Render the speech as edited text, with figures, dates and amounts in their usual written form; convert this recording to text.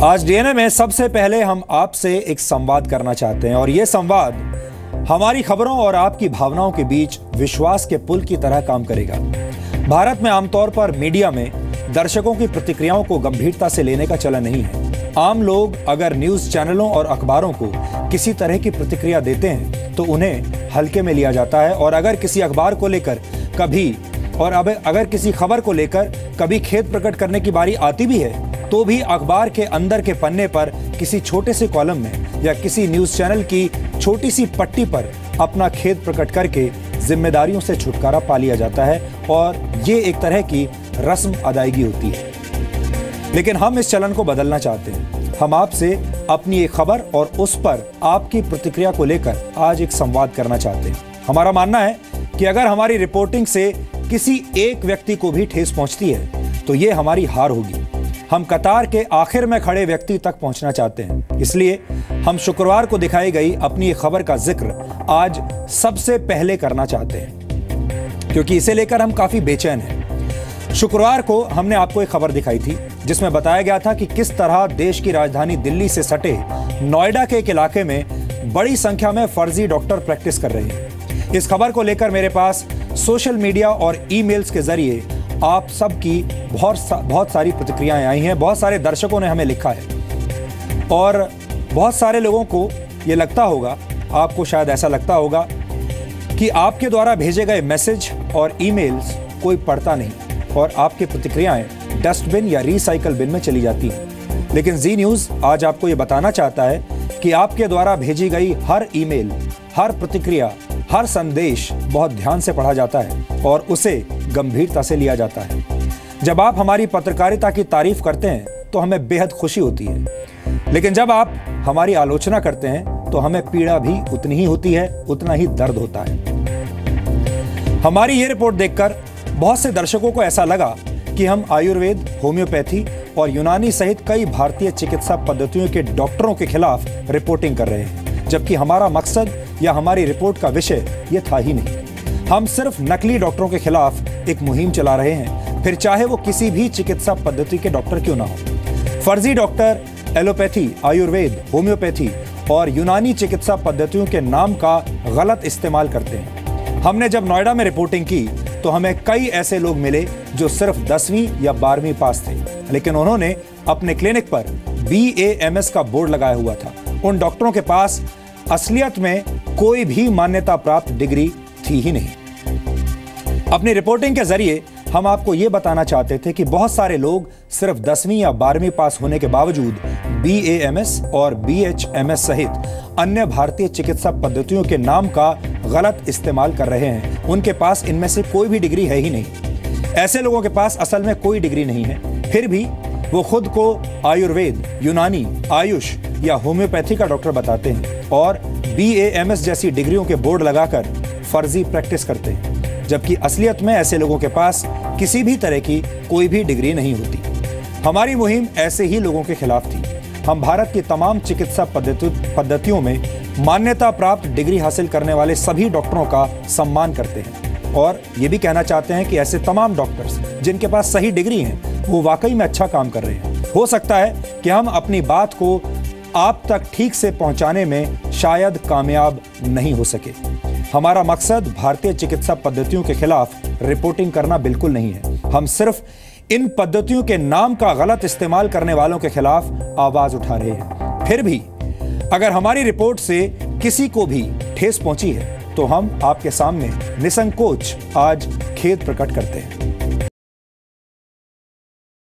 आज डीएनए में सबसे पहले हम आपसे एक संवाद करना चाहते हैं और यह संवाद हमारी खबरों और आपकी भावनाओं के बीच विश्वास के पुल की तरह काम करेगा। भारत में आमतौर पर मीडिया में दर्शकों की प्रतिक्रियाओं को गंभीरता से लेने का चलन नहीं है। आम लोग अगर न्यूज चैनलों और अखबारों को किसी तरह की प्रतिक्रिया देते हैं तो उन्हें हल्के में लिया जाता है, और अगर किसी अखबार को लेकर अगर किसी खबर को लेकर कभी खेद प्रकट करने की बारी आती भी है तो भी अखबार के अंदर के पन्ने पर किसी छोटे से कॉलम में या किसी न्यूज चैनल की छोटी सी पट्टी पर अपना खेद प्रकट करके जिम्मेदारियों से छुटकारा पा लिया जाता है, और ये एक तरह की रस्म अदायगी होती है। लेकिन हम इस चलन को बदलना चाहते हैं। हम आपसे अपनी एक खबर और उस पर आपकी प्रतिक्रिया को लेकर आज एक संवाद करना चाहते हैं। हमारा मानना है कि अगर हमारी रिपोर्टिंग से किसी एक व्यक्ति को भी ठेस पहुंचती है तो ये हमारी हार होगी। हम कतार के आखिर में खड़े व्यक्ति तक पहुंचना चाहते हैं, इसलिए हम शुक्रवार को दिखाई गई अपनी एक खबर का जिक्र आज सबसे पहले करना चाहते हैं, क्योंकि इसे लेकर हम काफी बेचैन हैं। शुक्रवार को हमने आपको एक खबर दिखाई थी जिसमें बताया गया था कि किस तरह देश की राजधानी दिल्ली से सटे नोएडा के एक इलाके में बड़ी संख्या में फर्जी डॉक्टर प्रैक्टिस कर रहे हैं। इस खबर को लेकर मेरे पास सोशल मीडिया और ईमेल्स के जरिए आप सबकी बहुत सारी प्रतिक्रियाएं आई हैं। बहुत सारे दर्शकों ने हमें लिखा है और बहुत सारे लोगों को ये लगता होगा, आपको शायद ऐसा लगता होगा कि आपके द्वारा भेजे गए मैसेज और ईमेल्स कोई पढ़ता नहीं और आपकी प्रतिक्रियाएं डस्टबिन या रिसाइकल बिन में चली जाती हैं। लेकिन जी न्यूज़ आज आपको ये बताना चाहता है कि आपके द्वारा भेजी गई हर ईमेल, हर प्रतिक्रिया, हर संदेश बहुत ध्यान से पढ़ा जाता है और उसे गंभीरता से लिया जाता है। जब आप हमारी पत्रकारिता की तारीफ करते हैं तो हमें बेहद खुशी होती है, लेकिन जब आप हमारी आलोचना करते हैं तो हमें पीड़ा भी उतनी ही होती है, उतना ही दर्द होता है। हमारी ये रिपोर्ट देखकर बहुत से दर्शकों को ऐसा लगा कि हम आयुर्वेद, होम्योपैथी और यूनानी सहित कई भारतीय चिकित्सा पद्धतियों के डॉक्टरों के खिलाफ रिपोर्टिंग कर रहे हैं, जबकि हमारा मकसद या हमारी रिपोर्ट का विषय ये था ही नहीं। हम सिर्फ नकली डॉक्टरों के खिलाफ एक मुहिम चला रहे हैं, फिर चाहे वो किसी भी चिकित्सा पद्धति के डॉक्टर क्यों ना हो। फर्जी डॉक्टर एलोपैथी, आयुर्वेद, होम्योपैथी और यूनानी चिकित्सा पद्धतियों के नाम का गलत इस्तेमाल करते हैं। हमने जब नोएडा में रिपोर्टिंग की तो हमें कई ऐसे लोग मिले जो सिर्फ 10वीं या 12वीं पास थे, लेकिन उन्होंने अपने क्लिनिक पर BAMS का बोर्ड लगाया हुआ था। उन डॉक्टरों के पास असलियत में कोई भी मान्यता प्राप्त डिग्री थी ही नहीं। अपनी रिपोर्टिंग के जरिए हम आपको यह बताना चाहते थे कि बहुत सारे लोग सिर्फ 10वीं या 12वीं पास होने के बावजूद BAMS और BHMS सहित अन्य भारतीय चिकित्सा पद्धतियों के नाम का गलत इस्तेमाल कर रहे हैं। उनके पास इनमें से कोई भी डिग्री है ही नहीं। ऐसे लोगों के पास असल में कोई डिग्री नहीं है, फिर भी वो खुद को आयुर्वेद, यूनानी, आयुष या होम्योपैथी का डॉक्टर बताते हैं और BAMS जैसी डिग्रियों के बोर्ड लगाकर फर्जी प्रैक्टिस करते हैं, जबकि असलियत में ऐसे लोगों के पास किसी भी तरह की कोई भी डिग्री नहीं होती। हमारी मुहिम ऐसे ही लोगों के खिलाफ थी। हम भारत की तमाम चिकित्सा पद्धतियों में मान्यता प्राप्त डिग्री हासिल करने वाले सभी डॉक्टरों का सम्मान करते हैं और ये भी कहना चाहते हैं कि ऐसे तमाम डॉक्टर्स जिनके पास सही डिग्री हैं वो वाकई में अच्छा काम कर रहे हैं। हो सकता है कि हम अपनी बात को आप तक ठीक से पहुंचाने में शायद कामयाब नहीं हो सके। हमारा मकसद भारतीय चिकित्सा पद्धतियों के खिलाफ रिपोर्टिंग करना बिल्कुल नहीं है। हम सिर्फ इन पद्धतियों के नाम का गलत इस्तेमाल करने वालों के खिलाफ आवाज उठा रहे हैं। फिर भी अगर हमारी रिपोर्ट से किसी को भी ठेस पहुंची है तो हम आपके सामने निसंकोच आज खेद प्रकट करते हैं।